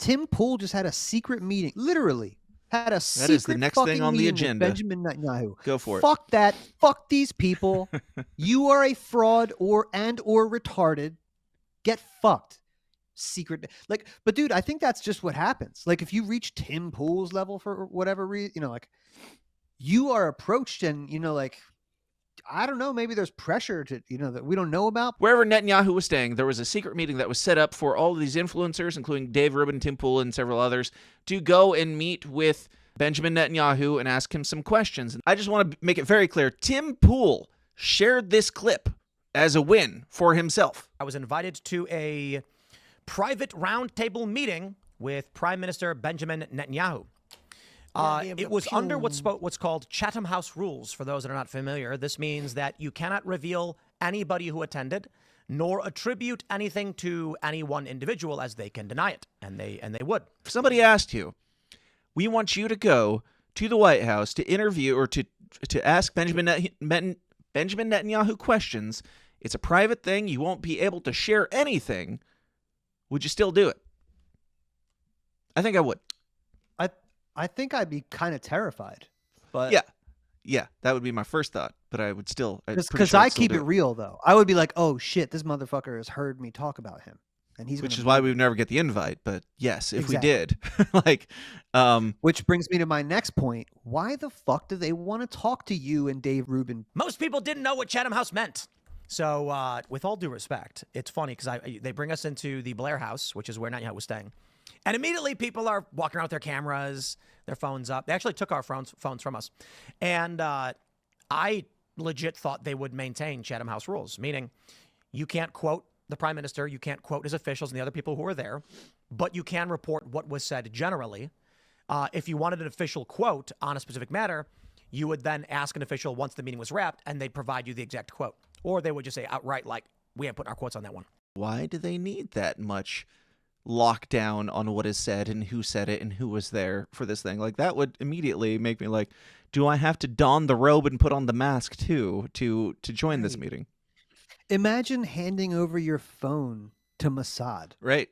Tim Pool just had a secret meeting, literally had a secret That is the next thing on the agenda. Benjamin Netanyahu. Go for it. Fuck that. Fuck these people. You are a fraud or retarded. Get fucked. Secret. Like, but dude, I think that's just what happens. Like, if you reach Tim Pool's level for whatever reason, you know, like, you are approached and, you know, like, I don't know, maybe there's pressure to, you know, that we don't know about. Wherever Netanyahu was staying, there was a secret meeting that was set up for all of these influencers, including Dave Rubin, Tim Pool, and several others, to go and meet with Benjamin Netanyahu and ask him some questions. I just want to make it very clear, Tim Pool shared this clip as a win for himself. I was invited to a private roundtable meeting with Prime Minister Benjamin Netanyahu. It was under what's called Chatham House rules. For those that are not familiar, this means that you cannot reveal anybody who attended, nor attribute anything to any one individual, as they can deny it, and they would. If somebody asked you, we want you to go to the White House to interview or to ask Benjamin Netanyahu questions, it's a private thing. You won't be able to share anything. Would you still do it? I think I would. I think I'd be kind of terrified, but yeah, that would be my first thought. But I would still, because I keep it real though. I would be like, oh shit, this motherfucker has heard me talk about him, and which is why we would never get the invite. But yes, if Exactly. we did, like, which brings me to my next point: why the fuck do they want to talk to you and Dave Rubin? Most people didn't know what Chatham House meant. So, with all due respect, it's funny because they bring us into the Blair House, which is where Netanyahu was staying. And immediately people are walking around with their cameras, their phones up. They actually took our phones from us. And I legit thought they would maintain Chatham House rules, meaning you can't quote the prime minister, you can't quote his officials and the other people who were there, but you can report what was said generally. If you wanted an official quote on a specific matter, you would then ask an official once the meeting was wrapped, and they'd provide you the exact quote. Or they would just say outright, like, we haven't put our quotes on that one. Why do they need that much lockdown on what is said and who said it and who was there for this thing? Like, that would immediately make me like, do I have to don the robe and put on the mask too to join this meeting? Imagine handing over your phone to Mossad. Right.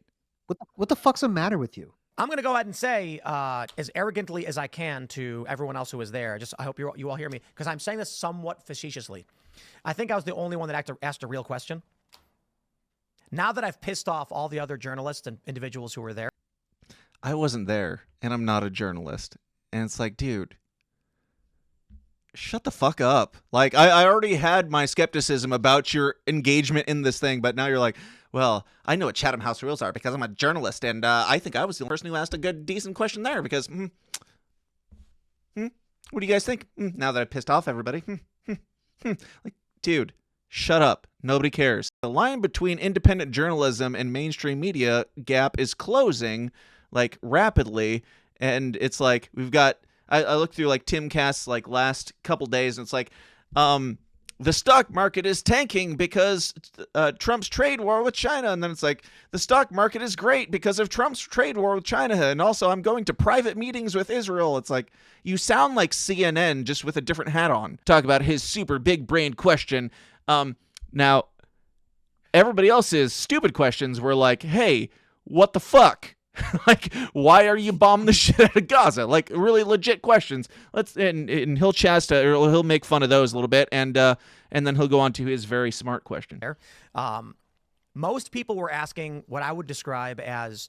What the fuck's the matter with you? I'm going to go ahead and say, as arrogantly as I can to everyone else who was there, I hope you all hear me, because I'm saying this somewhat facetiously. I think I was the only one that asked a real question. Now that I've pissed off all the other journalists and individuals who were there. I wasn't there, and I'm not a journalist. And it's like, dude, shut the fuck up. Like, I already had my skepticism about your engagement in this thing, but now you're like, well, I know what Chatham House rules are because I'm a journalist, and I think I was the only person who asked a good, decent question there because, what do you guys think? Now that I've pissed off everybody. Like, dude, shut up. Nobody cares. The line between independent journalism and mainstream media gap is closing, like, rapidly, and it's like, we've got, I looked through, like, Timcast's, like, last couple days, and it's like, the stock market is tanking because Trump's trade war with China. And then it's like, the stock market is great because of Trump's trade war with China. And also, I'm going to private meetings with Israel. It's like, you sound like CNN just with a different hat on. Talk about his super big brain question. Now, everybody else's stupid questions were like, hey, what the fuck? Like, why are you bombing the shit out of Gaza? Like, really legit questions. And he'll he'll make fun of those a little bit, and then he'll go on to his very smart question. Most people were asking what I would describe as,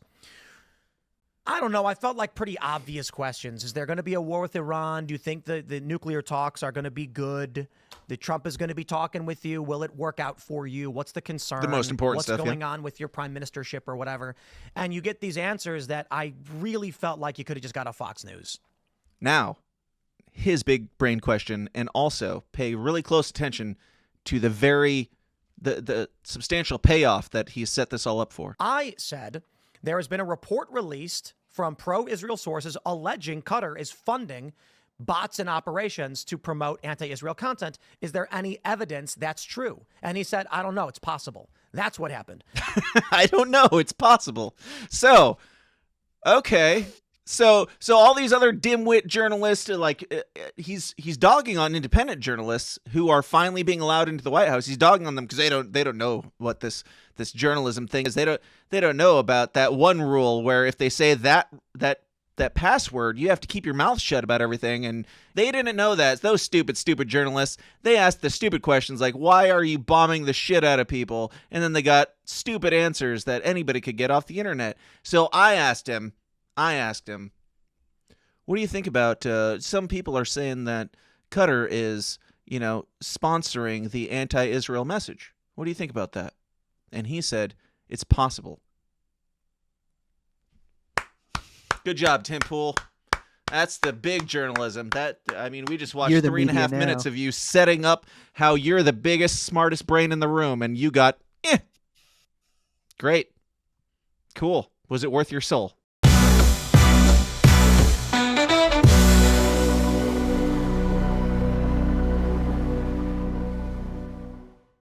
I don't know, I felt like pretty obvious questions. Is there going to be a war with Iran? Do you think the nuclear talks are going to be good? That Trump is going to be talking with you? Will it work out for you? What's the concern? The most important stuff. What's going on with your prime ministership or whatever? And you get these answers that I really felt like you could have just got off Fox News. Now, his big brain question, and also pay really close attention to the substantial payoff that he set this all up for. I said there has been a report released from pro-Israel sources alleging Qatar is funding bots and operations to promote anti-Israel content. Is there any evidence that's true? And he said, I don't know. It's possible. That's what happened. I don't know. It's possible. So, okay. So all these other dimwit journalists, he's dogging on independent journalists who are finally being allowed into the White House. He's dogging on them because they don't know what this journalism thing is. They don't know about that one rule where if they say that password, you have to keep your mouth shut about everything. And they didn't know that. Those stupid journalists, they asked the stupid questions like, why are you bombing the shit out of people? And then they got stupid answers that anybody could get off the internet. So I asked him, what do you think about some people are saying that Qatar is, sponsoring the anti-Israel message? What do you think about that? And he said, it's possible. Good job, Tim Pool. That's the big journalism. We just watched You're the 3.5 media minutes now. of you setting up how you're the biggest, smartest brain in the room, and you got, Great. Cool. Was it worth your soul?